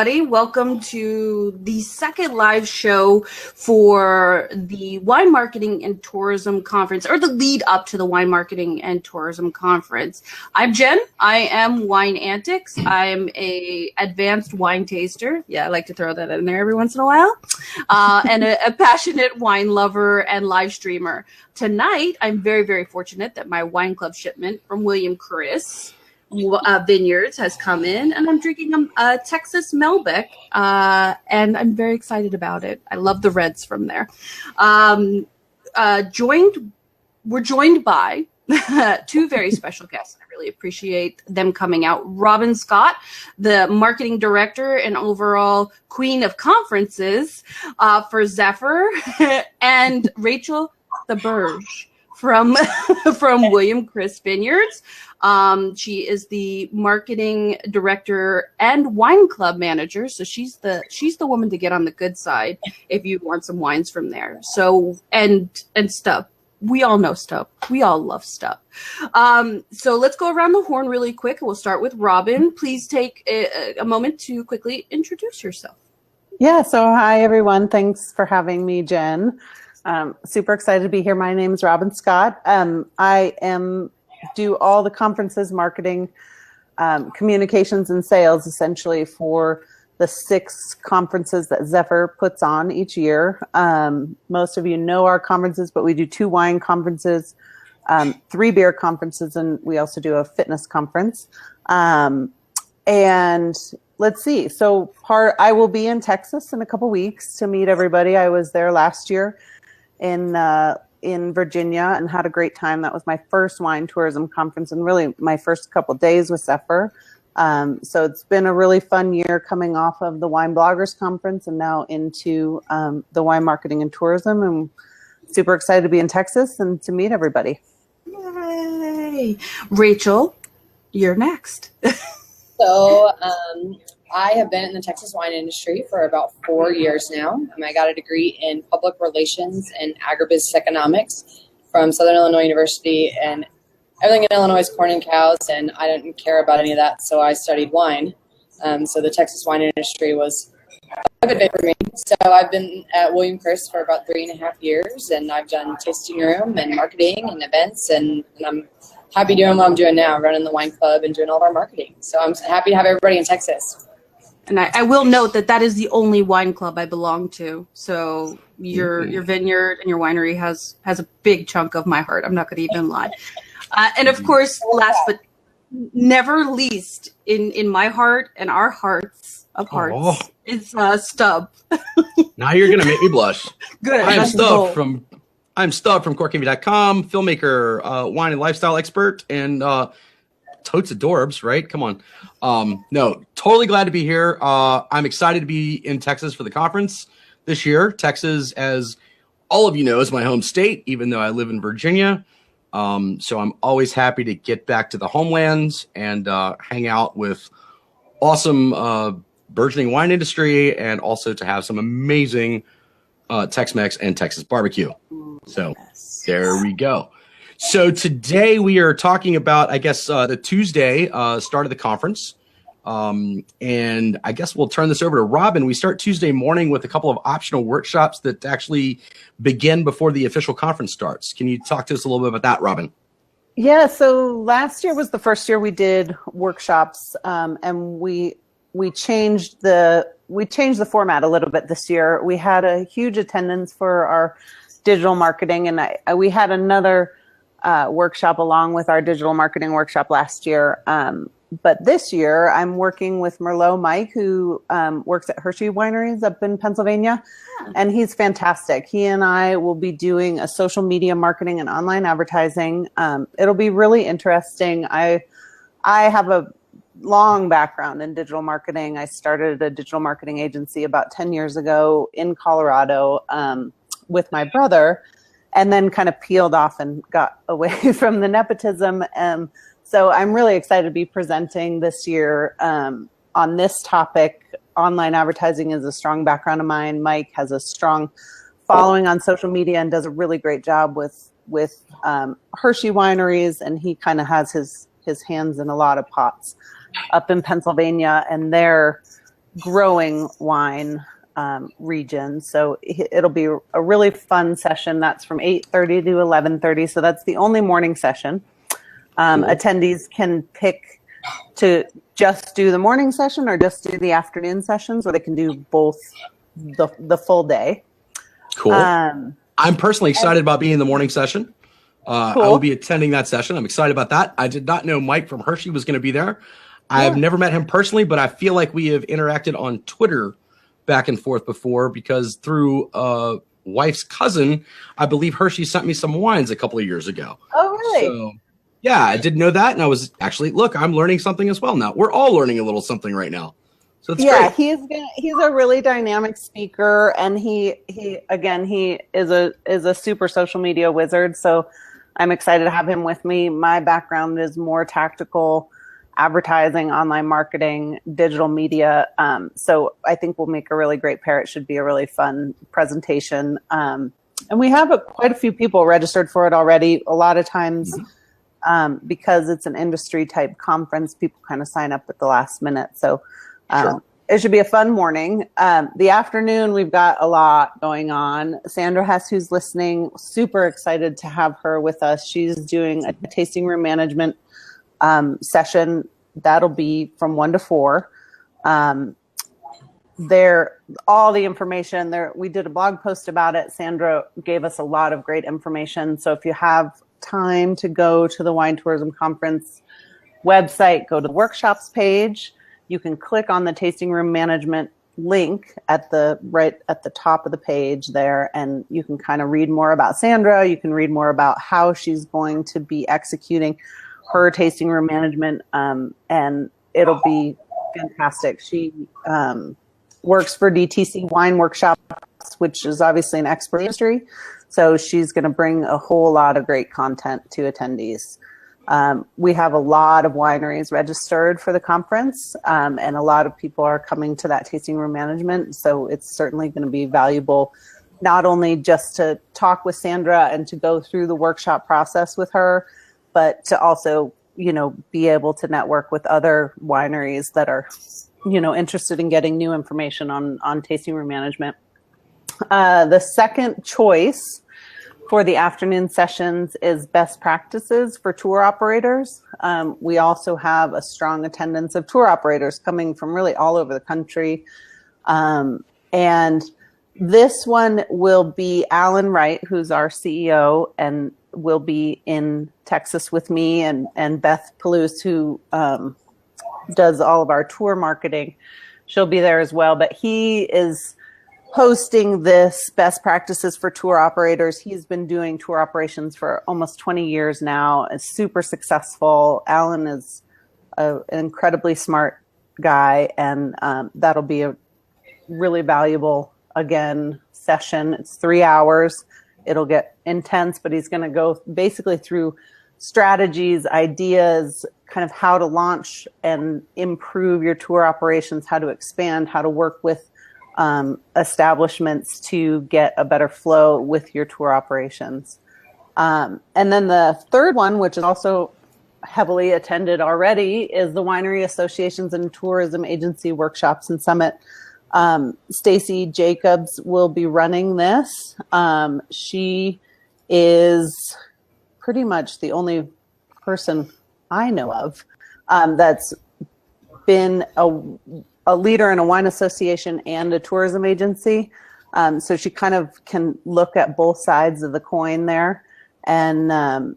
Welcome to the second live show for the Wine Marketing and Tourism Conference, or the lead up to the Wine Marketing and Tourism Conference. I'm Jenn. I am Wine Antics. I'm a advanced wine taster. Yeah, I like to throw that in there every once in a while. And a passionate wine lover and live streamer. Tonight, I'm very, very fortunate that my wine club shipment from William Chris Vineyards has come in, and I'm drinking a Texas Malbec, and I'm very excited about it. I love the reds from there. We're joined by two very special guests. I really appreciate them coming out. Robyn Scott, the marketing director and overall queen of conferences for Zephyr, and Rachel the Burge from William Chris Vineyards. She is the marketing director and wine club manager. So she's the woman to get on the good side if you want some wines from there. So and Stub. We all know Stub. We all love Stub. So let's go around the horn really quick. We'll start with Robyn. Please take a moment to quickly introduce yourself. Yeah. So hi everyone. Thanks for having me, Jenn. Super excited to be here. My name is Robyn Scott. I do all the conferences, marketing, communications, and sales essentially for the 6 conferences that Zephyr puts on each year. Most of you know our conferences, but we do 2 wine conferences, 3 beer conferences, and we also do a fitness conference. And let's see. So I will be in Texas in a couple weeks to meet everybody. I was there last year in Virginia and had a great time. That was my first wine tourism conference and really my first couple of days with Zephyr. So it's been a really fun year coming off of the Wine Bloggers Conference and now into the Wine Marketing and Tourism. And super excited to be in Texas and to meet everybody. Yay! Rachel, you're next. So I have been in the Texas wine industry for about 4 years now. I got a degree in public relations and agribusiness economics from Southern Illinois University, and everything in Illinois is corn and cows, and I didn't care about any of that, so I studied wine. So the Texas wine industry was a good fit for me. So I've been at William Chris for about 3.5 years, and I've done tasting room and marketing and events, and I'm happy doing what I'm doing now, running the wine club and doing all of our marketing. So I'm happy to have everybody in Texas. And I will note that is the only wine club I belong to. So your vineyard and your winery has a big chunk of my heart. I'm not going to even lie. And of course, last but never least, in my heart and our hearts of hearts, is Stub. Now you're going to make me blush. Good. I'm Stub from CorkTV.com, filmmaker, wine and lifestyle expert, and totes adorbs, right? Come on. No, totally glad to be here. I'm excited to be in Texas for the conference this year. Texas, as all of you know, is my home state, even though I live in Virginia. So I'm always happy to get back to the homelands and hang out with awesome burgeoning wine industry, and also to have some amazing Tex-Mex and Texas barbecue. So there we go. So today we are talking about, I guess, the Tuesday start of the conference. And I guess we'll turn this over to Robyn. We start Tuesday morning with a couple of optional workshops that actually begin before the official conference starts. Can you talk to us a little bit about that, Robyn? Yeah, so last year was the first year we did workshops, and we changed the format a little bit this year. We had a huge attendance for our digital marketing, and we had another workshop along with our digital marketing workshop last year. But this year I'm working with Merlot Mike, who works at Hershey Wineries up in Pennsylvania. Yeah. And he's fantastic. He and I will be doing a social media marketing and online advertising. It'll be really interesting. I have a long background in digital marketing. I started a digital marketing agency about 10 years ago in Colorado with my brother, and then kind of peeled off and got away from the nepotism. So I'm really excited to be presenting this year on this topic. Online advertising is a strong background of mine. Mike has a strong following on social media and does a really great job with Hershey Wineries, and he kind of has his hands in a lot of pots up in Pennsylvania, and they're growing wine region. So it'll be a really fun session. That's from 8:30 to 11:30. So that's the only morning session. Cool. Attendees can pick to just do the morning session or just do the afternoon sessions, or they can do both the full day. Cool. I'm personally excited about being in the morning session. I will be attending that session. I'm excited about that. I did not know Mike from Hershey was going to be there. I have never met him personally, but I feel like we have interacted on Twitter back and forth before, because through wife's cousin, I believe Hershey sent me some wines a couple of years ago. Oh, really? So, yeah, I didn't know that. And I was actually, look, I'm learning something as well now. We're all learning a little something right now. So it's great. He's a really dynamic speaker, and he is a super social media wizard. So I'm excited to have him with me. My background is more tactical, advertising, online marketing, digital media. So I think we'll make a really great pair. It should be a really fun presentation. And we have quite a few people registered for it already. A lot of times, because it's an industry type conference, people kind of sign up at the last minute. So it should be a fun morning. The afternoon, we've got a lot going on. Sandra Hess, who's listening, super excited to have her with us. She's doing a tasting room management session. That'll be from 1 to 4. All the information there. We did a blog post about it. Sandra gave us a lot of great information. So if you have time to go to the Wine Tourism Conference website, go to the workshops page. You can click on the tasting room management link right at the top of the page there, and you can kind of read more about Sandra. You can read more about how she's going to be executing her tasting room management, and it'll be fantastic. She works for DTC Wine Workshops, which is obviously an expert industry. So she's going to bring a whole lot of great content to attendees. We have a lot of wineries registered for the conference, and a lot of people are coming to that tasting room management. So it's certainly going to be valuable, not only just to talk with Sandra and to go through the workshop process with her, but to also, be able to network with other wineries that are, interested in getting new information on tasting room management. The second choice for the afternoon sessions is best practices for tour operators. We also have a strong attendance of tour operators coming from really all over the country. And this one will be Alan Wright, who's our CEO, and will be in Texas with me, and Beth Palouse, who does all of our tour marketing. She'll be there as well, but he is hosting this best practices for tour operators. He's been doing tour operations for almost 20 years now. Is super successful. Alan is an incredibly smart guy, and that'll be a really valuable, again, session. It's 3 hours. It'll get intense, but he's going to go basically through strategies, ideas, kind of how to launch and improve your tour operations, how to expand, how to work with establishments to get a better flow with your tour operations. And then the third one, which is also heavily attended already, is the Winery Associations and Tourism Agency Workshops and Summit. Stacy Jacobs will be running this. She is pretty much the only person I know of that's been a leader in a wine association and a tourism agency. So she kind of can look at both sides of the coin there. And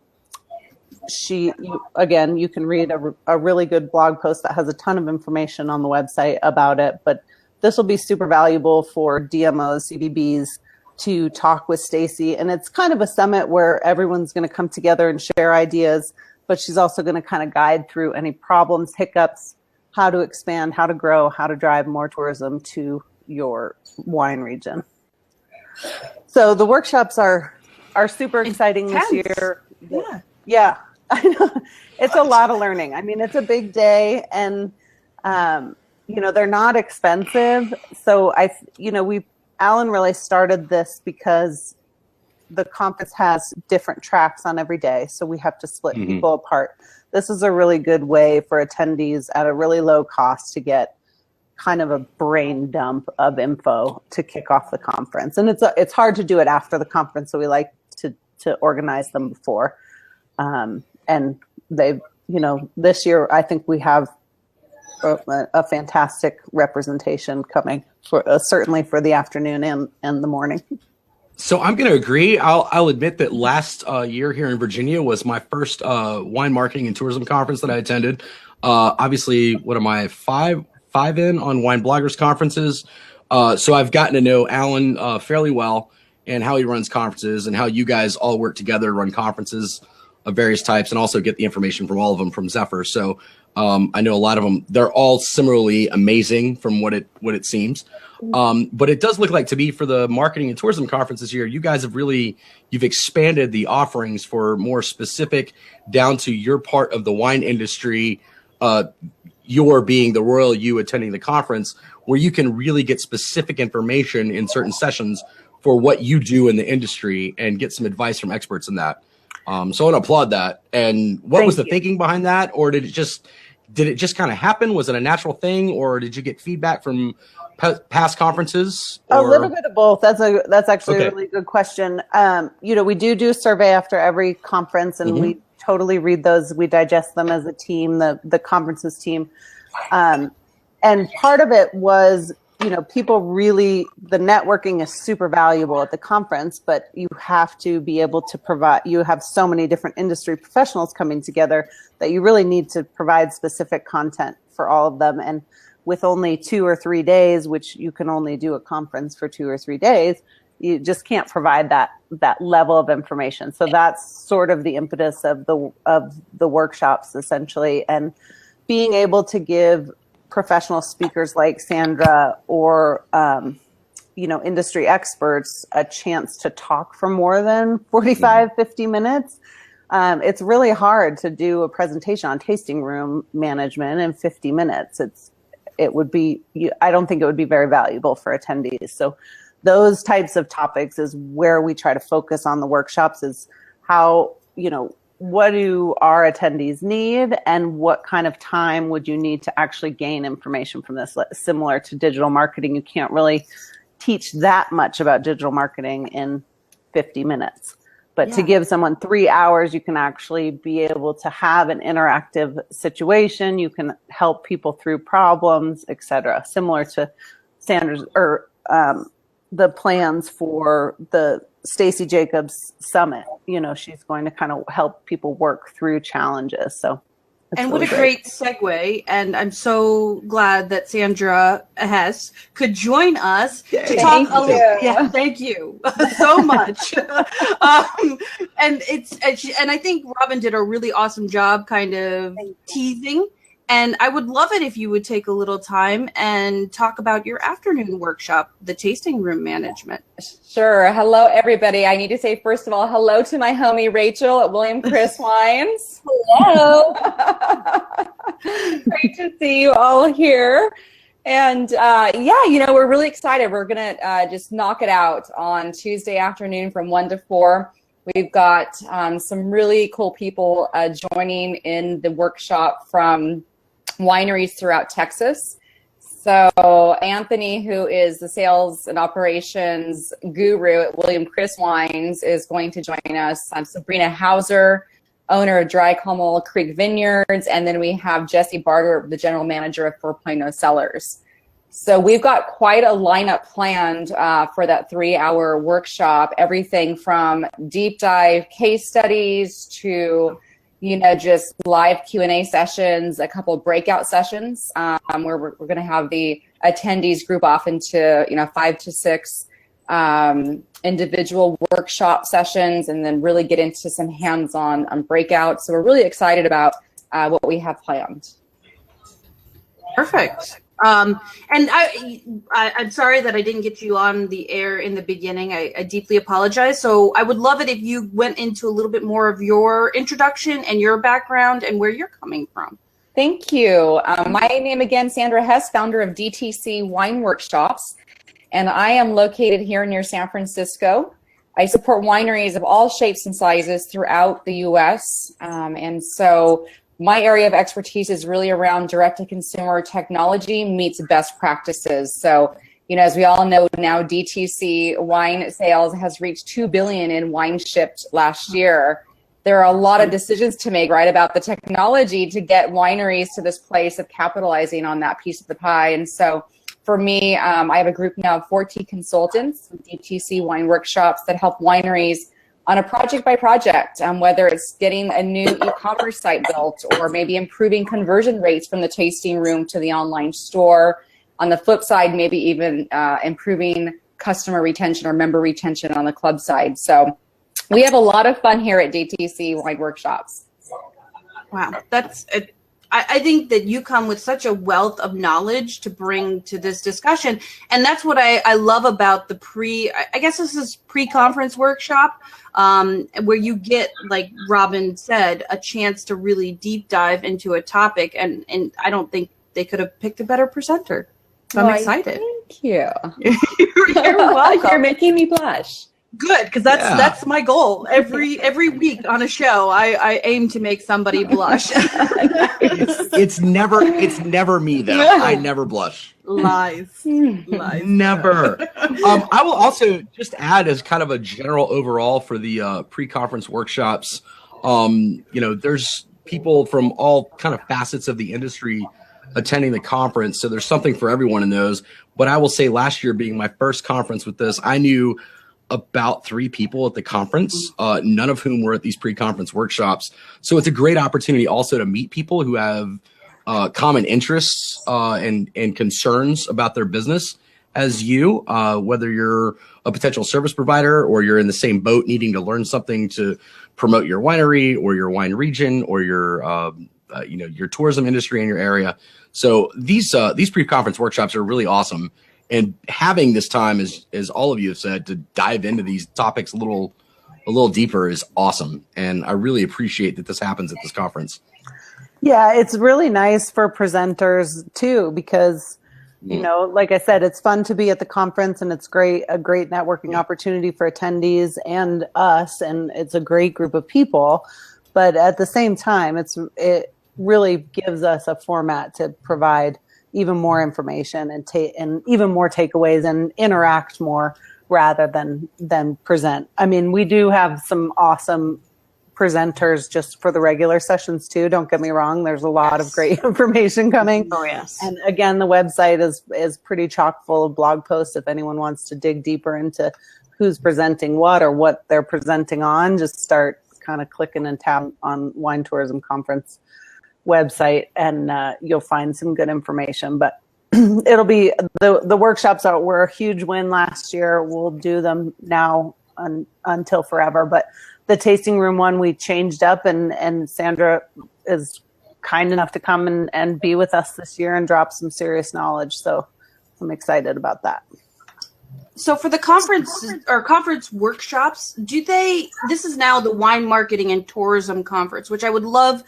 you can read a really good blog post that has a ton of information on the website about it. But this will be super valuable for DMOs, CVBs to talk with Stacy. And it's kind of a summit where everyone's going to come together and share ideas, but she's also going to kind of guide through any problems, hiccups, how to expand, how to grow, how to drive more tourism to your wine region. So the workshops are super exciting this year. Yeah, I know. It's a lot of learning. I mean, it's a big day, and they're not expensive. So Alan really started this because the conference has different tracks on every day, so we have to split people apart. This is a really good way for attendees at a really low cost to get kind of a brain dump of info to kick off the conference. And it's hard to do it after the conference, so we like to organize them before. And they, this year I think we have a fantastic representation coming for certainly for the afternoon and the morning. So I'm going to agree. I'll admit that last year here in Virginia was my first wine marketing and tourism conference that I attended. Obviously, what am I, five in on wine bloggers conferences? So I've gotten to know Alan fairly well and how he runs conferences and how you guys all work together to run conferences of various types and also get the information from all of them from Zephyr. So I know a lot of them, they're all similarly amazing from what it seems. But it does look like to me for the marketing and tourism conference this year, you guys have you've expanded the offerings for more specific down to your part of the wine industry, your being the royal you attending the conference, where you can really get specific information in certain sessions for what you do in the industry and get some advice from experts in that. So I want to applaud that. And what was the thinking behind that? Or did it just kind of happen? Was it a natural thing, or did you get feedback from past conferences? Or? A little bit of both. That's actually a really good question. We do a survey after every conference, and we totally read those. We digest them as a team, the conferences team. And part of it was, people really, the networking is super valuable at the conference, but you have to be able to provide, you have so many different industry professionals coming together that you really need to provide specific content for all of them. And with only 2 or 3 days, which you can only do a conference for 2 or 3 days, you just can't provide that level of information. So that's sort of the impetus of the workshops, essentially, and being able to give professional speakers like Sandra or industry experts a chance to talk for more than 45, 50 minutes. It's really hard to do a presentation on tasting room management in 50 minutes. I don't think it would be very valuable for attendees. So those types of topics is where we try to focus on the workshops, is how, what do our attendees need and what kind of time would you need to actually gain information from this? Similar to digital marketing, you can't really teach that much about digital marketing in 50 minutes. But to give someone 3 hours, you can actually be able to have an interactive situation. You can help people through problems, etc. Similar to Sandra's or the plans for the Stacey Jacobs Summit. She's going to kind of help people work through challenges. So, and really what a great segue. And I'm so glad that Sandra Hess could join us to talk a little. Yeah, thank you so much. And I think Robyn did a really awesome job kind of teasing. And I would love it if you would take a little time and talk about your afternoon workshop, the tasting room management. Sure. Hello, everybody. I need to say, first of all, hello to my homie, Rachel at William Chris Wines. Hello. Great to see you all here. And we're really excited. We're going to just knock it out on Tuesday afternoon from 1 to 4. We've got some really cool people joining in the workshop from wineries throughout Texas. So Anthony, who is the sales and operations guru at William Chris Wines, is going to join us. Sabrina Hauser, owner of Dry Carmel Creek Vineyards, and then we have Jesse Barter, the general manager of 4.0 Cellars. So we've got quite a lineup planned for that 3-hour workshop, everything from deep dive case studies to, just live Q&A sessions, a couple of breakout sessions where we're going to have the attendees group off into, 5 to 6 individual workshop sessions, and then really get into some hands-on breakouts. So we're really excited about what we have planned. Perfect. And I'm sorry that I didn't get you on the air in the beginning. I deeply apologize. So I would love it if you went into a little bit more of your introduction and your background and where you're coming from. Thank you. My name again, Sandra Hess, founder of DTC Wine Workshops, and I am located here near San Francisco. I support wineries of all shapes and sizes throughout the U.S. And so my area of expertise is really around direct-to-consumer technology meets best practices. So, as we all know now, DTC wine sales has reached $2 billion in wine shipped last year. There are a lot of decisions to make, right, about the technology to get wineries to this place of capitalizing on that piece of the pie. And so for me, I have a group now of 14 consultants, DTC Wine Workshops, that help wineries on a project by project, whether it's getting a new e-commerce site built or maybe improving conversion rates from the tasting room to the online store. On the flip side, maybe even improving customer retention or member retention on the club side. So we have a lot of fun here at DTC Wine Workshops. Wow, I think that you come with such a wealth of knowledge to bring to this discussion. And that's what I love about the I guess this is pre-conference workshop, where you get, like Robyn said, a chance to really deep dive into a topic. And I don't think they could have picked a better presenter. So I'm excited. Thank you. You're welcome. You're making me blush. Good, because that's my goal. Every week on a show, I aim to make somebody blush. It's never me though. I never blush. Lies. Never. I will also just add as kind of a general overall for the pre-conference workshops. There's people from all kind of facets of the industry attending the conference, so there's something for everyone in those. But I will say, last year being my first conference with this, I knew about 3 people at the conference, none of whom were at these pre-conference workshops. So it's a great opportunity also to meet people who have common interests and concerns about their business as you, whether you're a potential service provider or you're in the same boat needing to learn something to promote your winery or your wine region or your tourism industry in your area. So these pre-conference workshops are really awesome. And having this time, as all of you have said, to dive into these topics a little deeper is awesome. And I really appreciate that this happens at this conference. Yeah, it's really nice for presenters too, because, like I said, it's fun to be at the conference and it's a great networking opportunity for attendees and us. And it's a great group of people. But at the same time, it really gives us a format to provide even more information and even more takeaways and interact more rather than present. I mean, we do have some awesome presenters just for the regular sessions too. Don't get me wrong. There's a lot of great information coming. Oh, yes. And again, the website is pretty chock full of blog posts. If anyone wants to dig deeper into who's presenting what or what they're presenting on, just start kind of clicking and tab on Wine Tourism Conference website and you'll find some good information. But it'll be the workshops that were a huge win last year. We'll do them now until forever. But the tasting room one we changed up, and Sandra is kind enough to come and be with us this year and drop some serious knowledge. So I'm excited about that. So for the conference workshops, this is now the Wine Marketing and Tourism Conference, which I would love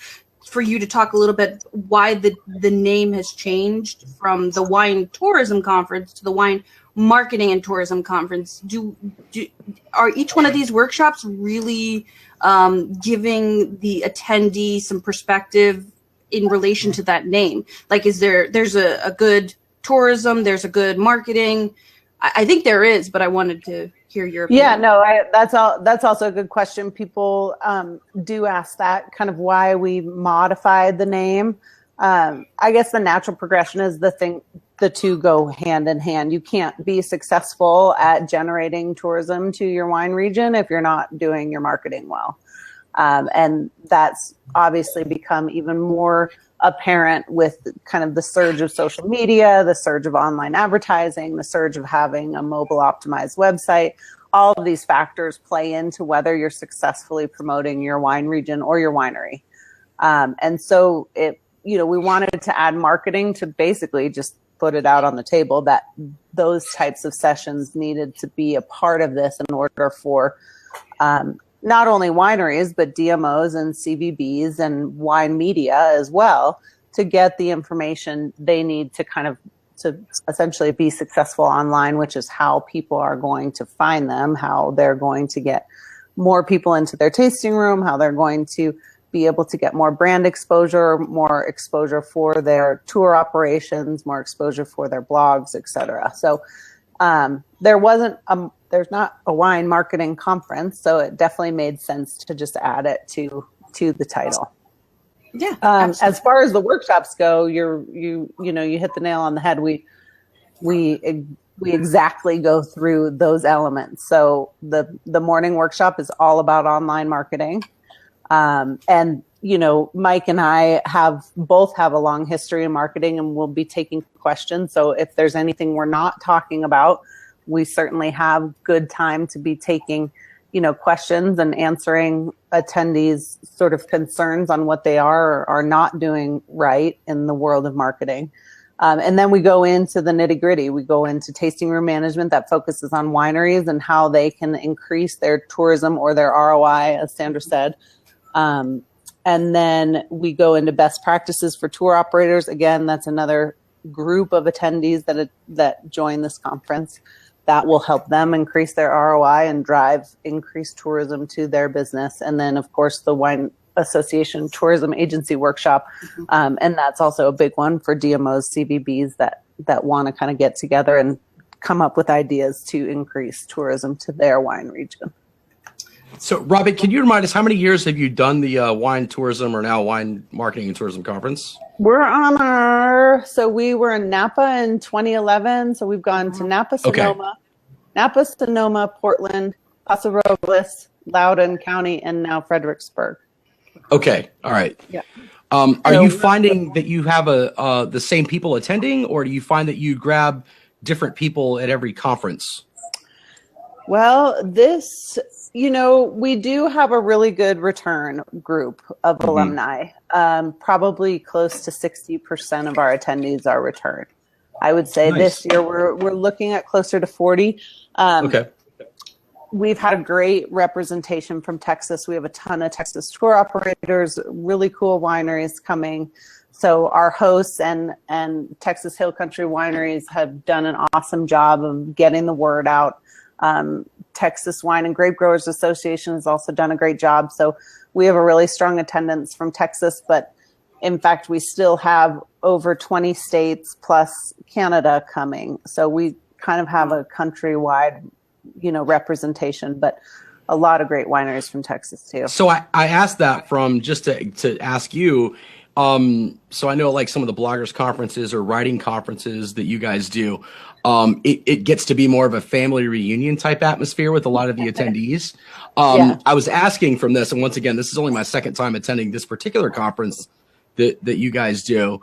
for you to talk a little bit why the name has changed from the Wine Tourism Conference to the Wine Marketing and Tourism Conference. Are each one of these workshops really giving the attendee some perspective in relation to that name? Like, there's a good tourism, there's a good marketing? I think there is, but I wanted to hear your opinion. Yeah, no, that's also a good question. People do ask that, kind of why we modified the name. I guess the natural progression is the two go hand in hand. You can't be successful at generating tourism to your wine region if you're not doing your marketing well. And that's obviously become even more apparent with kind of the surge of social media, the surge of online advertising, the surge of having a mobile optimized website. All of these factors play into whether you're successfully promoting your wine region or your winery. And so we wanted to add marketing to basically just put it out on the table that those types of sessions needed to be a part of this in order for not only wineries, but DMOs and CVBs and wine media as well to get the information they need to essentially be successful online, which is how people are going to find them, how they're going to get more people into their tasting room, how they're going to be able to get more brand exposure, more exposure for their tour operations, more exposure for their blogs, etc. So there's not a wine marketing conference, so it definitely made sense to just add it to the title. Yeah. As far as the workshops go, you hit the nail on the head. We exactly go through those elements. So the morning workshop is all about online marketing. And, Mike and I both have a long history in marketing, and we'll be taking questions. So if there's anything we're not talking about, we certainly have good time to be taking, questions and answering attendees' sort of concerns on what they are or are not doing right in the world of marketing. And then we go into the nitty gritty. We go into tasting room management that focuses on wineries and how they can increase their tourism or their ROI, as Sandra said. And then we go into best practices for tour operators. Again, that's another group of attendees that join this conference that will help them increase their ROI and drive increased tourism to their business. And then, of course, the Wine Association Tourism Agency Workshop. And that's also a big one for DMOs, CVBs that want to kind of get together and come up with ideas to increase tourism to their wine region. So, Robyn, can you remind us, how many years have you done the wine tourism or now wine marketing and tourism conference? We're we were in Napa in 2011. So we've gone to Napa, Sonoma, Portland, Paso Robles, Loudoun County, and now Fredericksburg. Okay. All right. Yeah. Are you finding that you have the same people attending, or do you find that you grab different people at every conference? Well, we do have a really good return group of alumni. Probably close to 60% of our attendees are return. I would say This year we're looking at closer to 40. Okay. We've had a great representation from Texas. We have a ton of Texas tour operators, really cool wineries coming. So our hosts and Texas Hill Country wineries have done an awesome job of getting the word out. Texas Wine and Grape Growers Association has also done a great job. So we have a really strong attendance from Texas, but in fact, we still have over 20 states plus Canada coming. So we kind of have a countrywide, representation, but a lot of great wineries from Texas too. So I asked that from just to ask you. So I know like some of the bloggers conferences or writing conferences that you guys do, it gets to be more of a family reunion type atmosphere with a lot of the attendees. I was asking from this, and once again, this is only my second time attending this particular conference that you guys do.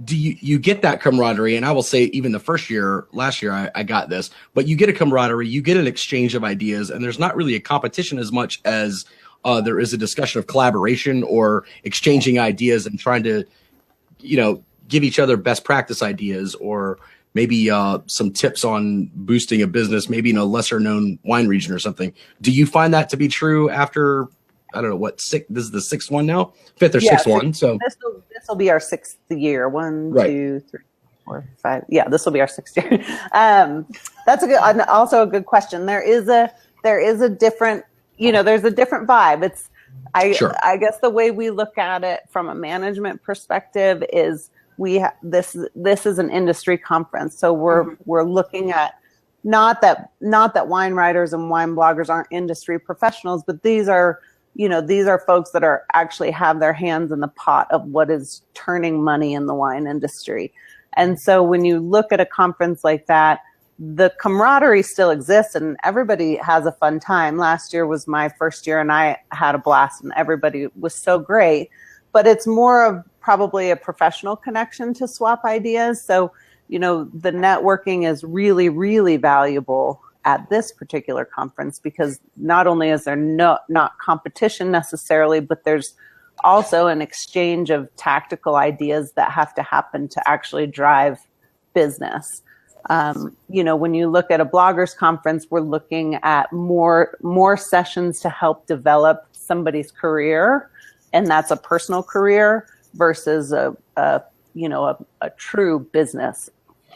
Do you get that camaraderie? And I will say even last year I got this, but you get a camaraderie, you get an exchange of ideas, and there's not really a competition as much as there is a discussion of collaboration or exchanging ideas and trying to, give each other best practice ideas or maybe some tips on boosting a business, maybe in a lesser known wine region or something. Do you find that to be true after, I don't know, this is the sixth one now? Fifth or sixth one. So this will be our sixth year. 1, Right. 2, 3, 4, 5. Yeah, this will be our sixth year. That's also a good question. There is a different, there's a different vibe. Sure. I guess the way we look at it from a management perspective is this is an industry conference. So we're looking at not that wine writers and wine bloggers aren't industry professionals, but these are folks that are actually have their hands in the pot of what is turning money in the wine industry. And so when you look at a conference like that, the camaraderie still exists and everybody has a fun time. Last year was my first year and I had a blast and everybody was so great, but it's more of probably a professional connection to swap ideas. So, the networking is really, really valuable at this particular conference because not only is there not competition necessarily, but there's also an exchange of tactical ideas that have to happen to actually drive business. When you look at a bloggers conference, we're looking at more sessions to help develop somebody's career, and that's a personal career versus a true business.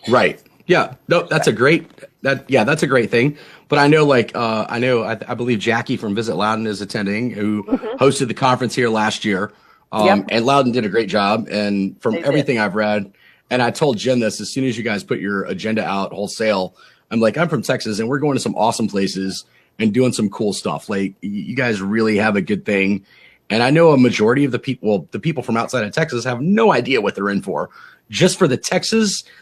Right. Yeah, no, that's a great that's a great thing. But I know I believe Jackie from Visit Loudon is attending, who hosted the conference here last year. And Loudon did a great job. And from everything I've read, and I told Jen this as soon as you guys put your agenda out wholesale, I'm like, I'm from Texas and we're going to some awesome places and doing some cool stuff. Like, you guys really have a good thing. And I know a majority of the people from outside of Texas have no idea what they're in for. Just for the Texas-y-ness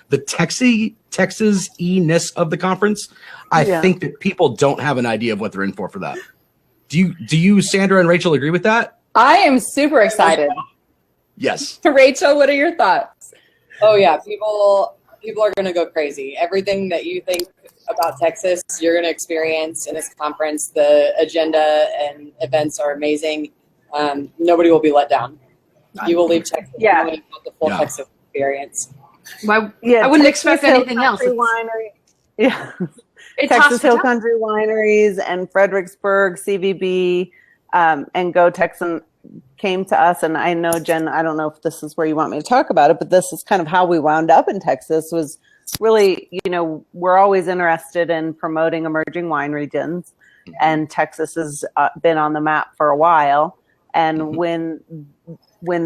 of the conference, I think that people don't have an idea of what they're in for that. Do you, Sandra and Rachel, agree with that? I am super excited. Yes. Rachel, what are your thoughts? Oh yeah, people are going to go crazy. Everything that you think about Texas, you're going to experience in this conference. The agenda and events are amazing. Nobody will be let down. You will leave Texas knowing about the full Texas experience. I wouldn't expect anything else. Texas Hill Country Wineries and Fredericksburg CVB and Go Texan came to us, and I know, Jen, I don't know if this is where you want me to talk about it, but this is kind of how we wound up in Texas. Was really, we're always interested in promoting emerging wine regions, and Texas has been on the map for a while. And when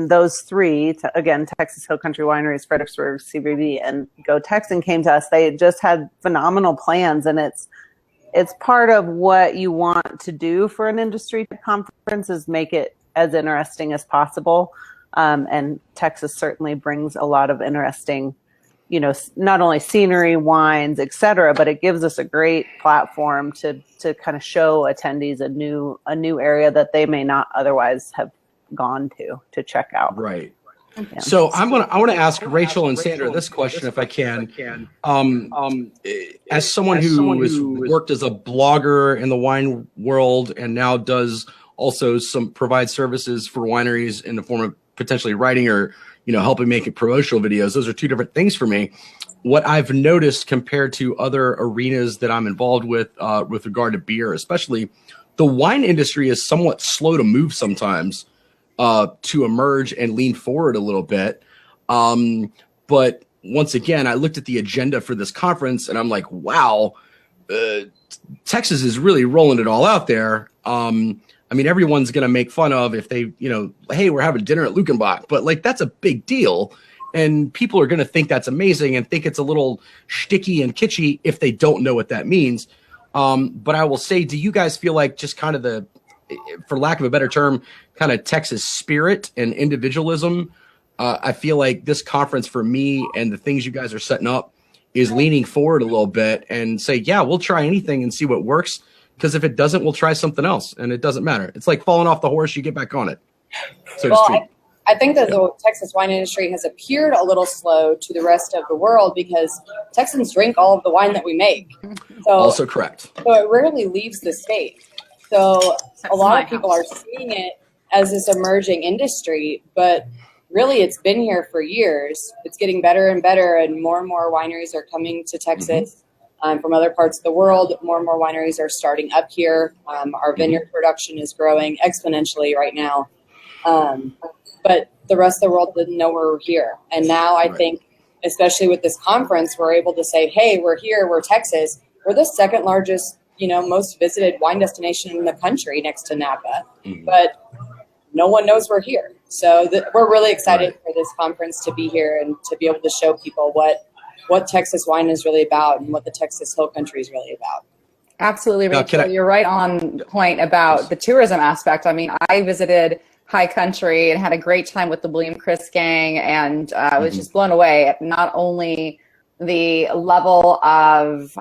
those three, again, Texas Hill Country Wineries, Fredericksburg, CBB, and Go Texan came to us, they just had phenomenal plans. And it's part of what you want to do for an industry conference is make it as interesting as possible. And Texas certainly brings a lot of interesting, not only scenery, wines, et cetera, but it gives us a great platform to kind of show attendees a new area that they may not otherwise have gone to check out. Right. Yeah. So I want to ask Rachel and Sandra this question, if I can. As someone who has worked as a blogger in the wine world and now does also provide services for wineries in the form of potentially writing or helping make promotional videos. Those are two different things for me. What I've noticed compared to other arenas that I'm involved with regard to beer, especially, the wine industry is somewhat slow to move sometimes to emerge and lean forward a little bit. But once again, I looked at the agenda for this conference and I'm like, wow, Texas is really rolling it all out there. Everyone's going to make fun of if they, hey, we're having dinner at Luckenbach, but that's a big deal. And people are going to think that's amazing and think it's a little shticky and kitschy if they don't know what that means. But I will say, do you guys feel like just kind of for lack of a better term, kind of Texas spirit and individualism? I feel like this conference for me and the things you guys are setting up is leaning forward a little bit and say, yeah, we'll try anything and see what works. Because if it doesn't, we'll try something else, and it doesn't matter. It's like falling off the horse; you get back on it, so to speak. I think that the Texas wine industry has appeared a little slow to the rest of the world because Texans drink all of the wine that we make. So, also correct. So it rarely leaves the state. So a lot of people are seeing it as this emerging industry, but really it's been here for years. It's getting better and better, and more wineries are coming to Texas. From other parts of the world. More and more wineries are starting up here. Our vineyard production is growing exponentially right now. But the rest of the world didn't know we were here. And now I think, especially with this conference, we're able to say, hey, we're here, we're Texas. We're the second largest, most visited wine destination in the country next to Napa. But no one knows we're here. So we're really excited for this conference to be here and to be able to show people what Texas wine is really about and what the Texas Hill Country is really about. Absolutely, Rachel. You're right on point about the tourism aspect. I visited High Country and had a great time with the William Chris gang, and was just blown away at not only the level of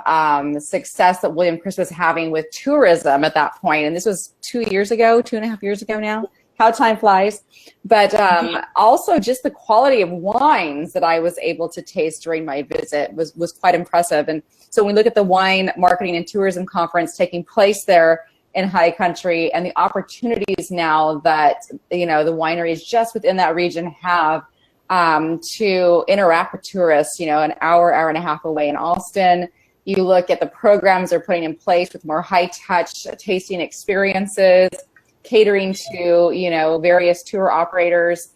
success that William Chris was having with tourism at that point. And this was 2.5 years ago now. How time flies. But also just the quality of wines that I was able to taste during my visit was quite impressive. And so when we look at the Wine Marketing and Tourism Conference taking place there in High Country and the opportunities now that, the wineries just within that region have to interact with tourists, an hour and a half away in Austin. You look at the programs they're putting in place with more high-touch tasting experiences, catering to, various tour operators.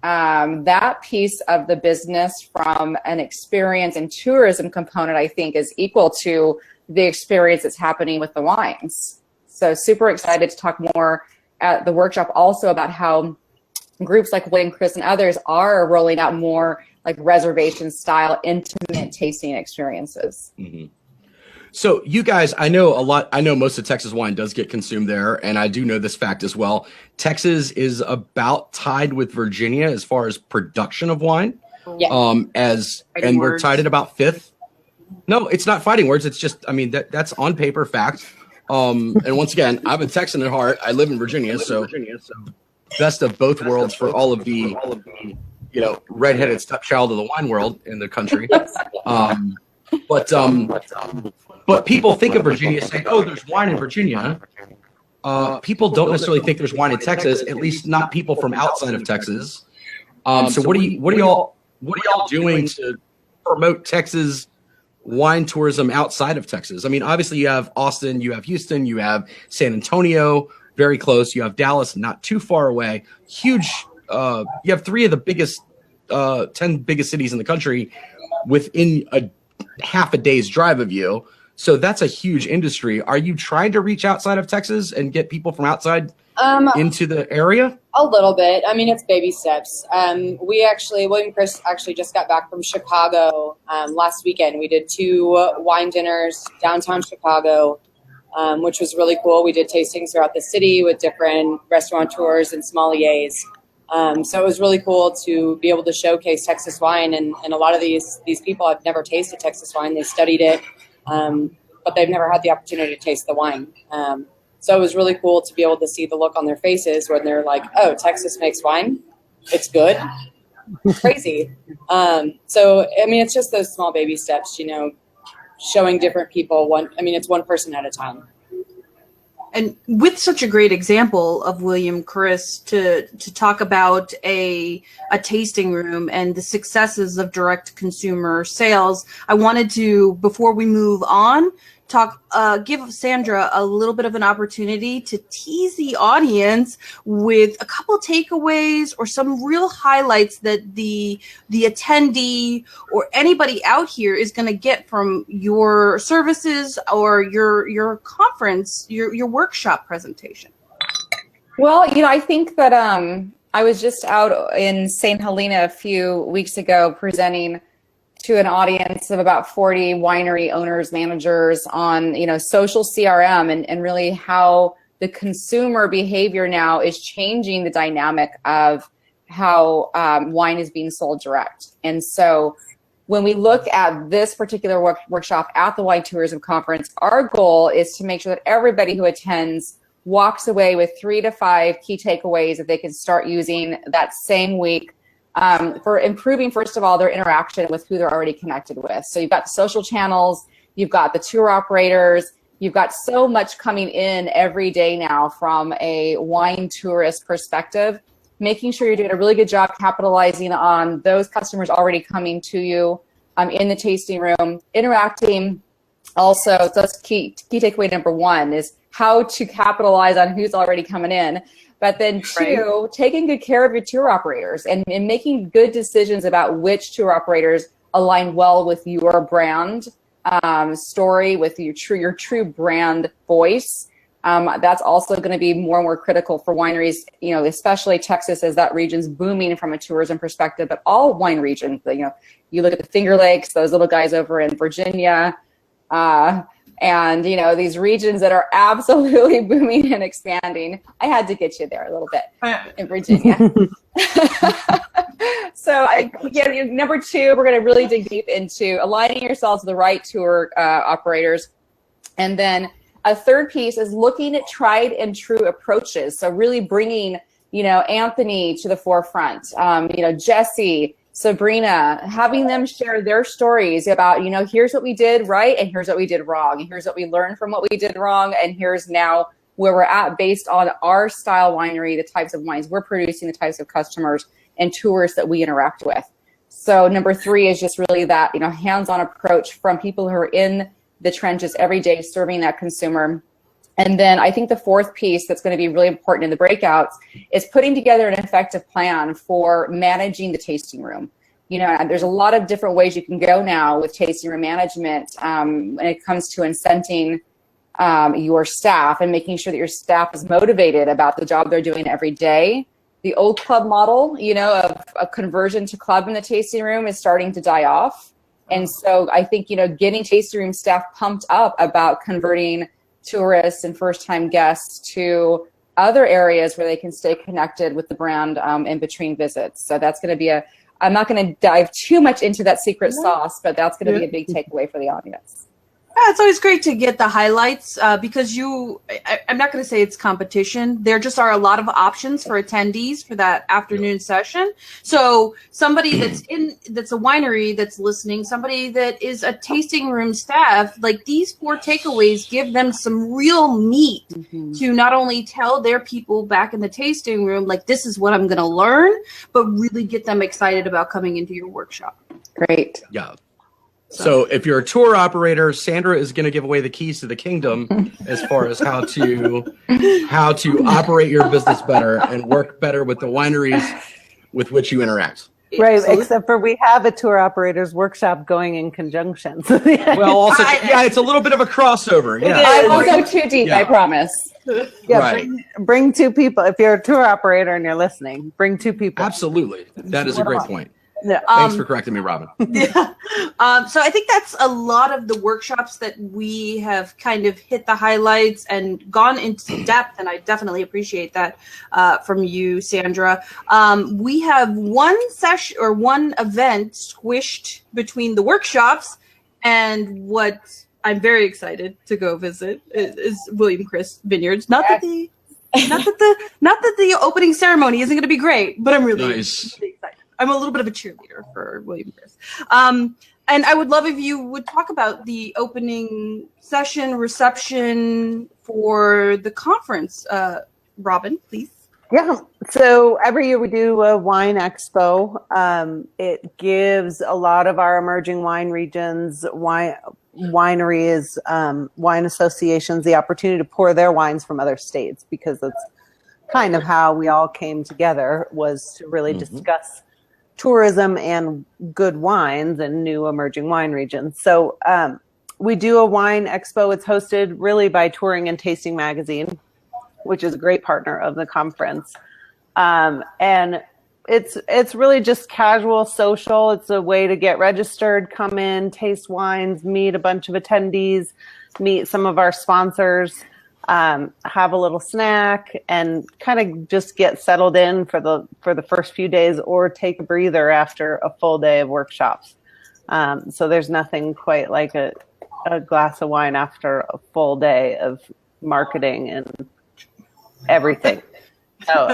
that piece of the business from an experience and tourism component, I think, is equal to the experience that's happening with the wines. So super excited to talk more at the workshop also about how groups like William Chris and others are rolling out more like reservation style intimate tasting experiences. Mm-hmm. So you guys, I know most of Texas wine does get consumed there, and I do know this fact as well. Texas is about tied with Virginia as far as production of wine. Yeah. We're tied at about 5th. No, it's not fighting words. It's just, I mean, that's on paper fact. And once again, I'm a Texan at heart. I live in Virginia, so best of both worlds for all of the redheaded stepchild of the wine world in the country. But people think of Virginia, say, "Oh, there's wine in Virginia." People don't necessarily think there's wine in Texas. At least not people from outside of Texas. So what are y'all doing to promote Texas wine tourism outside of Texas? I mean, obviously you have Austin, you have Houston, you have San Antonio, very close. You have Dallas, not too far away. Huge. You have 3 of the biggest, 10 biggest cities in the country within a half a day's drive of you. So that's a huge industry. Are you trying to reach outside of Texas and get people from outside into the area? A little bit. I mean, it's baby steps. William Chris actually just got back from Chicago last weekend. We did 2 wine dinners downtown Chicago, which was really cool. We did tastings throughout the city with different restaurateurs and sommeliers. So it was really cool to be able to showcase Texas wine. And a lot of these people have never tasted Texas wine. They studied it, but they've never had the opportunity to taste the wine. So it was really cool to be able to see the look on their faces when they're like, "Oh, Texas makes wine. It's good." Crazy. So, I mean, it's just those small baby steps, showing different people it's one person at a time. And with such a great example of William Chris to talk about a tasting room and the successes of direct consumer sales, I wanted to, before we move on, give Sandra a little bit of an opportunity to tease the audience with a couple takeaways or some real highlights that the attendee or anybody out here is going to get from your services or your conference, your workshop presentation. Well, I think that I was just out in St. Helena a few weeks ago presenting to an audience of about 40 winery owners, managers on, social CRM and really how the consumer behavior now is changing the dynamic of how wine is being sold direct. And so when we look at this particular workshop at the Wine Tourism Conference, our goal is to make sure that everybody who attends walks away with 3 to 5 key takeaways that they can start using that same week for improving, first of all, their interaction with who they're already connected with. So you've got the social channels, you've got the tour operators, you've got so much coming in every day now from a wine tourist perspective, making sure you're doing a really good job capitalizing on those customers already coming to you in the tasting room, interacting. Also, so that's key takeaway number 1 is how to capitalize on who's already coming in. But then 2, taking good care of your tour operators and making good decisions about which tour operators align well with your brand story, with your true brand voice. That's also going to be more and more critical for wineries, especially Texas as that region's booming from a tourism perspective, but all wine regions, you look at the Finger Lakes, those little guys over in Virginia, and, these regions that are absolutely booming and expanding. I had to get you there a little bit in Virginia. So number 2, we're going to really dig deep into aligning yourselves with the right tour operators. And then a third piece is looking at tried and true approaches. So really bringing, Anthony to the forefront, Jesse, Sabrina, having them share their stories about, here's what we did right and here's what we did wrong. And here's what we learned from what we did wrong. And here's now where we're at based on our style winery, the types of wines we're producing, the types of customers and tours that we interact with. So number 3 is just really that, hands-on approach from people who are in the trenches every day serving that consumer. And then I think the fourth piece that's going to be really important in the breakouts is putting together an effective plan for managing the tasting room. You know, there's a lot of different ways you can go now with tasting room management when it comes to incenting your staff and making sure that your staff is motivated about the job they're doing every day. The old club model, you know, of a conversion to club in the tasting room is starting to die off. And so I think, you know, getting tasting room staff pumped up about converting tourists and first-time guests to other areas where they can stay connected with the brand in between visits. So that's going to be I'm not going to dive too much into that secret sauce, but that's going to be a big takeaway for the audience. Yeah, it's always great to get the highlights because I'm not going to say it's competition. There just are a lot of options for attendees for that afternoon session. So somebody that's a winery that's listening, somebody that is a tasting room staff, like these 4 takeaways give them some real meat to not only tell their people back in the tasting room, like this is what I'm going to learn, but really get them excited about coming into your workshop. Great. Yeah. So if you're a tour operator, Sandra is going to give away the keys to the kingdom as far as how to operate your business better and work better with the wineries with which you interact. Right, except for we have a tour operators workshop going in conjunction. Well, also, it's a little bit of a crossover. Yeah, I won't go too deep, I promise. Yeah, right. Bring 2 people. If you're a tour operator and you're listening, bring 2 people. Absolutely. That is a great point. Yeah. Thanks for correcting me, Robyn. Yeah. So I think that's a lot of the workshops that we have kind of hit the highlights and gone into depth, and I definitely appreciate that from you, Sandra. We have one session or one event squished between the workshops, and what I'm very excited to go visit is William Chris Vineyards. Not that the opening ceremony isn't going to be great, but I'm really excited. I'm a little bit of a cheerleader for William Chris. And I would love if you would talk about the opening session reception for the conference. Robyn, please. Yeah. So every year we do a wine expo. It gives a lot of our emerging wine regions, wineries, wine associations the opportunity to pour their wines from other states, because that's kind of how we all came together, was to really discuss tourism and good wines and new emerging wine regions. So we do a wine expo. It's hosted really by Touring and Tasting Magazine, which is a great partner of the conference. And it's really just casual, social. It's a way to get registered, come in, taste wines, meet a bunch of attendees, meet some of our sponsors, have a little snack, and kind of just get settled in for the first few days, or take a breather after a full day of workshops. So there's nothing quite like a glass of wine after a full day of marketing and everything. So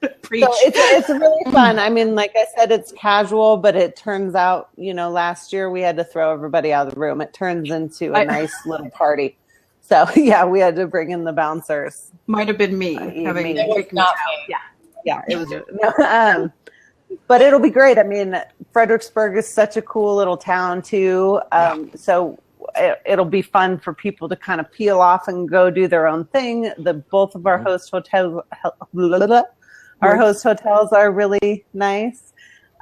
it's really fun. I mean, like I said, it's casual, but it turns out, last year we had to throw everybody out of the room. It turns into a nice little party. So yeah, we had to bring in the bouncers. Might have been me. It was not me. Yeah, it was. But it'll be great. I mean, Fredericksburg is such a cool little town too. So it'll be fun for people to kind of peel off and go do their own thing. Both of our host hotels are really nice.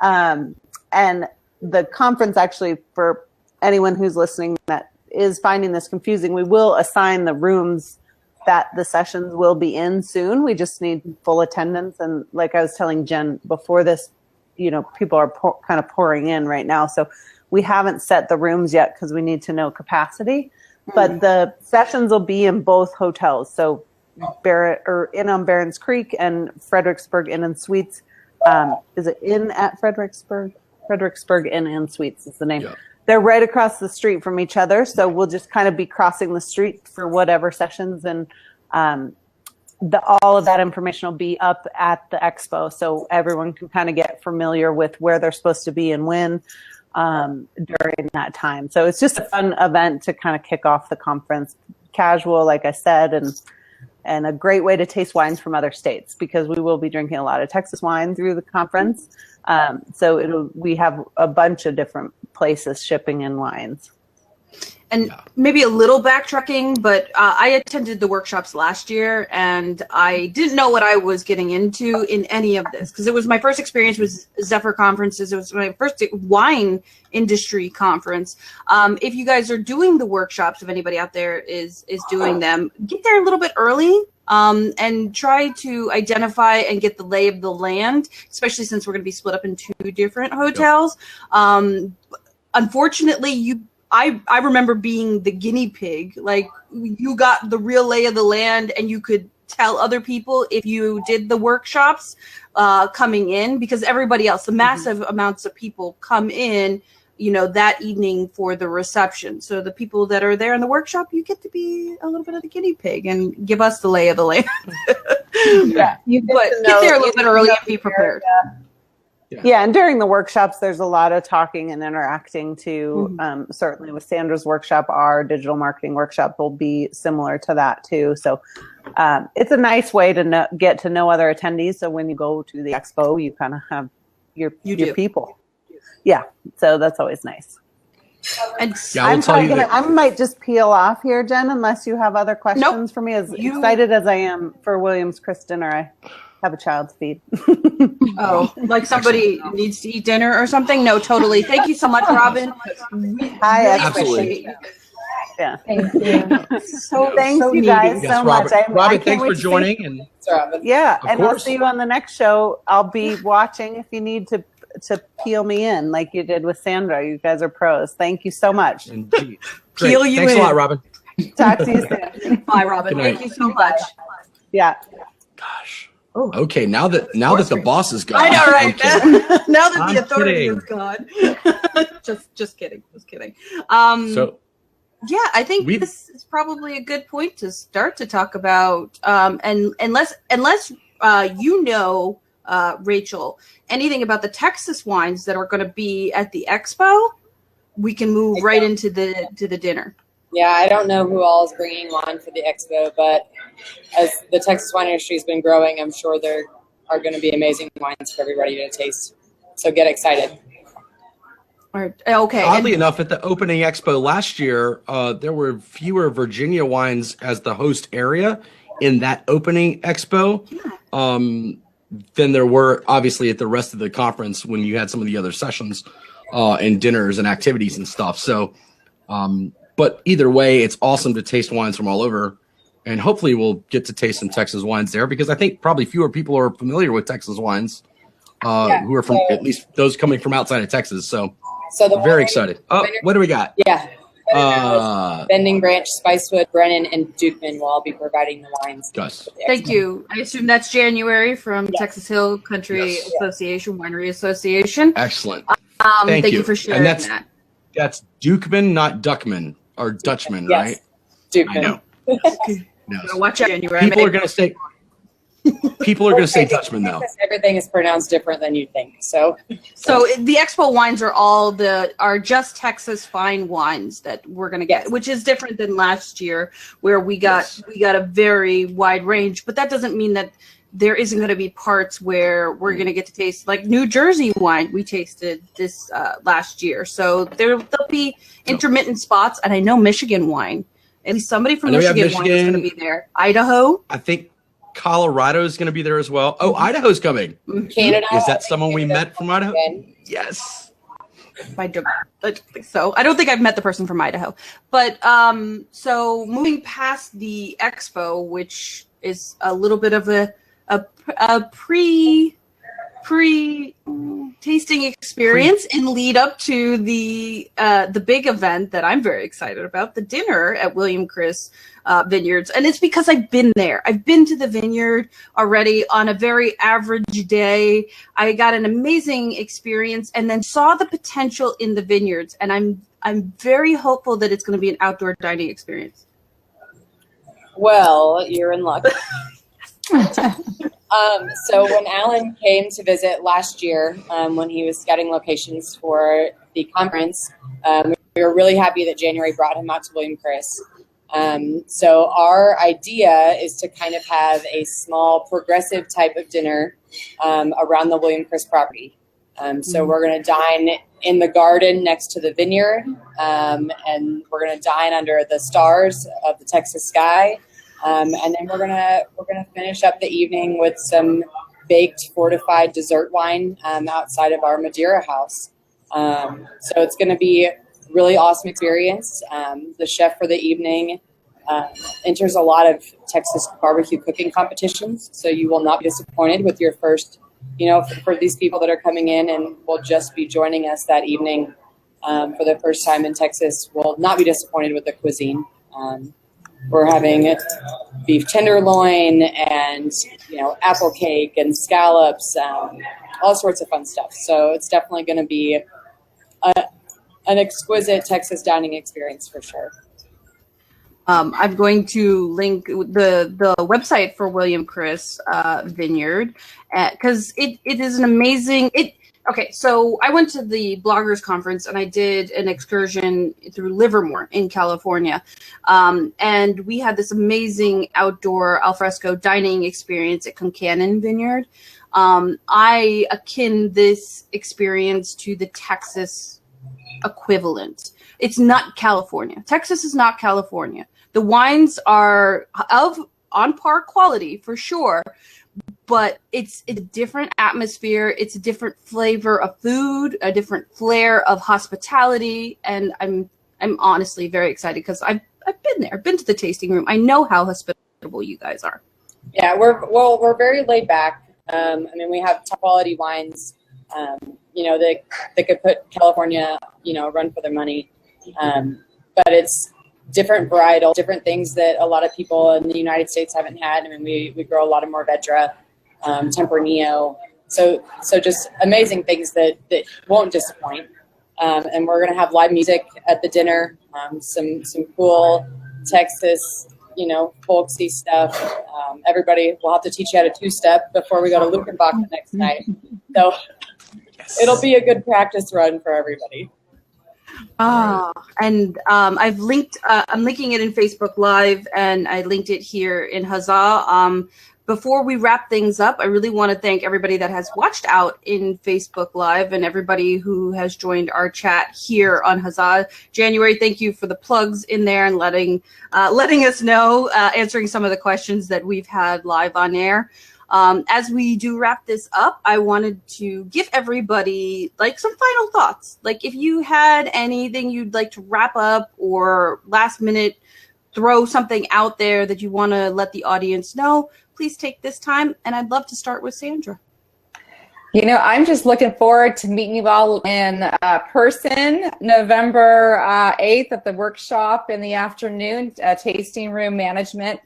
And the conference, actually, for anyone who's listening that is finding this confusing, we will assign the rooms that the sessions will be in soon. We just need full attendance. And like I was telling Jenn before this, people are kind of pouring in right now. So we haven't set the rooms yet because we need to know capacity. But the sessions will be in both hotels. So Inn on Barron's Creek and Fredericksburg Inn and Suites. Is it Inn at Fredericksburg? Fredericksburg Inn and Suites is the name. Yeah. They're right across the street from each other, so we'll just kind of be crossing the street for whatever sessions, and all of that information will be up at the expo, so everyone can kind of get familiar with where they're supposed to be and when during that time. So it's just a fun event to kind of kick off the conference. Casual, like I said, and a great way to taste wines from other states, because we will be drinking a lot of Texas wine through the conference. So we have a bunch of different places shipping in wines. And maybe a little backtracking, but I attended the workshops last year, and I didn't know what I was getting into in any of this, because it was my first experience with Zephyr Conferences. It was my first wine industry conference. If you guys are doing the workshops, if anybody out there is doing them, get there a little bit early. And try to identify and get the lay of the land, especially since we're going to be split up in 2 different hotels. Unfortunately, I remember being the guinea pig. Like, you got the real lay of the land, and you could tell other people if you did the workshops coming in, because everybody else, the massive amounts of people come in, that evening for the reception. So the people that are there in the workshop, you get to be a little bit of the guinea pig and give us the lay of the land. Yeah, but get there a little bit early and be prepared. Yeah, and during the workshops, there's a lot of talking and interacting too. Certainly with Sandra's workshop, our digital marketing workshop will be similar to that too. So it's a nice way to get to know other attendees. So when you go to the expo, you kind of have your people. Yeah, so that's always nice. And I might just peel off here, Jen, unless you have other questions for me. As excited as I am for William's Chris dinner, I have a child to feed. Oh, like somebody needs to eat dinner or something? No, totally. Thank you so much, Robyn. Hi, absolutely. Yeah. Thank you. Thanks you guys so much. Robyn, thanks for joining. And I'll see you on the next show. I'll be watching if you need to peel me in like you did with Sandra. You guys are pros. Thank you so much. Indeed. Peel you Thanks in. a lot, Robyn. Talk to you soon. Bye, Robyn. Thank you so much. Yeah. Gosh. Okay, now that the boss is gone. I know, right? Now that the authority kidding. is gone. just kidding. So yeah, I think this is probably a good point to start to talk about. And unless Rachel, anything about the Texas wines that are going to be at the expo, we can move right into the dinner. Yeah, I don't know who all is bringing wine for the expo, but as the Texas wine industry has been growing, I'm sure there are going to be amazing wines for everybody to taste. So get excited. Okay. Oddly enough, at the opening expo last year, there were fewer Virginia wines as the host area in that opening expo than there were obviously at the rest of the conference when you had some of the other sessions and dinners and activities and stuff. So, but either way, it's awesome to taste wines from all over. And hopefully we'll get to taste some Texas wines there, because I think probably fewer people are familiar with Texas wines who are from, at least those coming from outside of Texas. So very excited. Oh, what do we got? Yeah. Bending Branch, Spicewood, Brennan, and Dukeman will all be providing the wines. Yes. Thank you. I assume that's January from Texas Hill Country Association, Winery Association. Excellent. Thank you for sharing that. That's Dukeman, not Duckman or Dutchman, right? Dukeman. I know. No. Watch out, January. People are going to say Dutchman, though. Everything is pronounced different than you think. So the expo wines are just Texas fine wines that we're going to get, which is different than last year where we got a very wide range. But that doesn't mean that there isn't going to be parts where we're going to get to taste like New Jersey wine we tasted this last year. So there'll be intermittent spots, and I know Michigan wine. At least somebody from Michigan wine is going to be there. Idaho. I think Colorado is going to be there as well. Oh, Idaho's coming. Canada. Is that someone we met from Idaho? Yes. I don't think so. I don't think I've met the person from Idaho. But so moving past the expo, which is a little bit of a pre tasting experience and lead up to the big event that I'm very excited about, the dinner at William Chris Vineyards. And it's because I've been there. I've been to the vineyard already on a very average day. I got an amazing experience and then saw the potential in the vineyards. And I'm very hopeful that it's going to be an outdoor dining experience. Well, you're in luck. So when Alan came to visit last year, when he was scouting locations for the conference, we were really happy that January brought him out to William Chris. So our idea is to kind of have a small progressive type of dinner around the William Chris property. So we're going to dine in the garden next to the vineyard, and we're gonna dine under the stars of the Texas sky, and then we're gonna finish up the evening with some baked fortified dessert wine outside of our Madeira house. So it's gonna be a really awesome experience. The chef for the evening enters a lot of Texas barbecue cooking competitions, so you will not be disappointed with your first, for these people that are coming in and will just be joining us that evening for the first time in Texas, will not be disappointed with the cuisine. We're having beef tenderloin and, apple cake and scallops, all sorts of fun stuff. So it's definitely going to be an exquisite Texas dining experience for sure. I'm going to link the website for William Chris Vineyard because it is an amazing. Okay, so I went to the bloggers conference and I did an excursion through Livermore in California, and we had this amazing outdoor alfresco dining experience at Concannon Vineyard. I akin this experience to the Texas equivalent. It's not California. Texas is not California. The wines are on par quality for sure, but it's a different atmosphere. It's a different flavor of food, a different flair of hospitality, and I'm honestly very excited because I've been there. I've been to the tasting room. I know how hospitable you guys are. Yeah, we're very laid back. We have top quality wines. That could put California, run for their money. But it's different varietal, different things that a lot of people in the United States haven't had. We grow a lot of Mourvedre, Tempranillo. So just amazing things that won't disappoint. And we're going to have live music at the dinner, some cool Texas, folksy stuff. Everybody will have to teach you how to two-step before we go to Lukenbach the next night. So it'll be a good practice run for everybody. And I've linked. I'm linking it in Facebook Live, and I linked it here in Huzzah. Before we wrap things up, I really want to thank everybody that has watched out in Facebook Live and everybody who has joined our chat here on Huzzah January. Thank you for the plugs in there and letting us know, answering some of the questions that we've had live on air. As we do wrap this up, I wanted to give everybody some final thoughts. If you had anything you'd like to wrap up or last minute throw something out there that you want to let the audience know, please take this time. And I'd love to start with Sandra. I'm just looking forward to meeting you all in person November 8th at the workshop in the afternoon, tasting room management.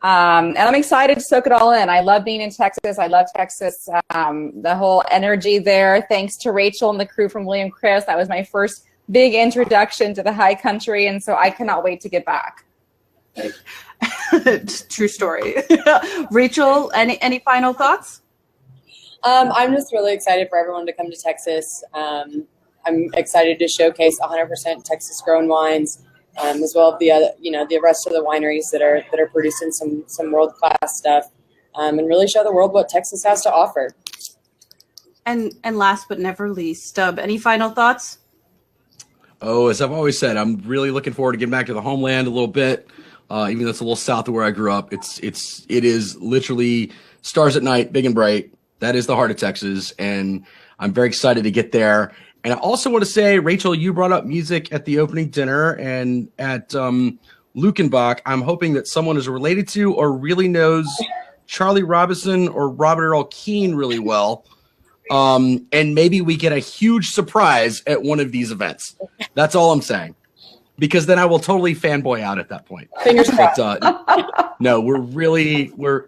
And I'm excited to soak it all in. I love being in Texas. I love Texas, the whole energy there. Thanks to Rachel and the crew from William Chris. That was my first big introduction to the high country, and so I cannot wait to get back. True story. Rachel, any final thoughts? I'm just really excited for everyone to come to Texas. I'm excited to showcase 100% Texas grown wines. As well as the rest of the wineries that are producing some world class stuff, and really show the world what Texas has to offer. And last but never least, Stub, any final thoughts? Oh, as I've always said, I'm really looking forward to getting back to the homeland a little bit. Even though it's a little south of where I grew up, it is literally stars at night, big and bright. That is the heart of Texas, and I'm very excited to get there. And I also want to say, Rachel, you brought up music at the opening dinner and at Lukenbach. I'm hoping that someone is related to or really knows Charlie Robinson or Robert Earl Keen really well. And maybe we get a huge surprise at one of these events. That's all I'm saying. Because then I will totally fanboy out at that point. Fingers crossed. No,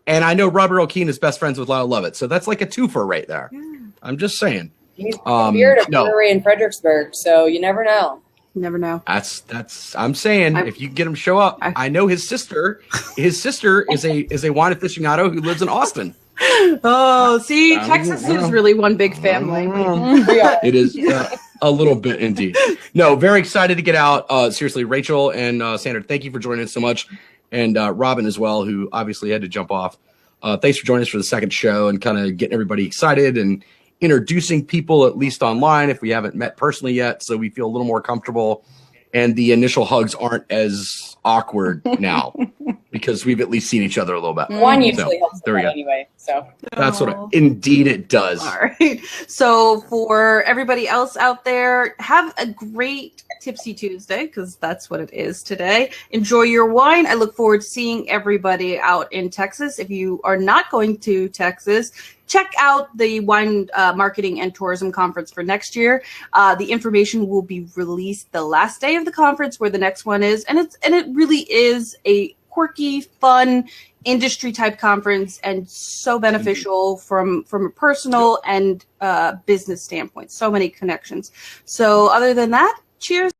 and I know Robert Earl Keen is best friends with Lyle Lovett. So that's like a twofer right there. Yeah. I'm just saying. He's beard at brewery in Fredericksburg, so you never know. Never know. That's I'm saying if you can get him to show up. I know his sister is a wine aficionado who lives in Austin. Oh, see, Texas is really one big family. It is a little bit indeed. No, very excited to get out. Seriously, Rachel and Sandra, thank you for joining us so much. And Robyn as well, who obviously had to jump off. Thanks for joining us for the second show and kind of getting everybody excited and introducing people, at least online, if we haven't met personally yet, so we feel a little more comfortable. And the initial hugs aren't as awkward now because we've at least seen each other a little bit. One usually helps there we go. anyway. So That's indeed it does. All right. So for everybody else out there, have a great Tipsy Tuesday, because that's what it is today. Enjoy your wine. I look forward to seeing everybody out in Texas. If you are not going to Texas, check out the Wine Marketing and Tourism Conference for next year. The information will be released the last day of the conference, where the next one is, and it really is a quirky, fun industry type conference, and so beneficial from a personal and business standpoint. So many connections. So other than that, cheers.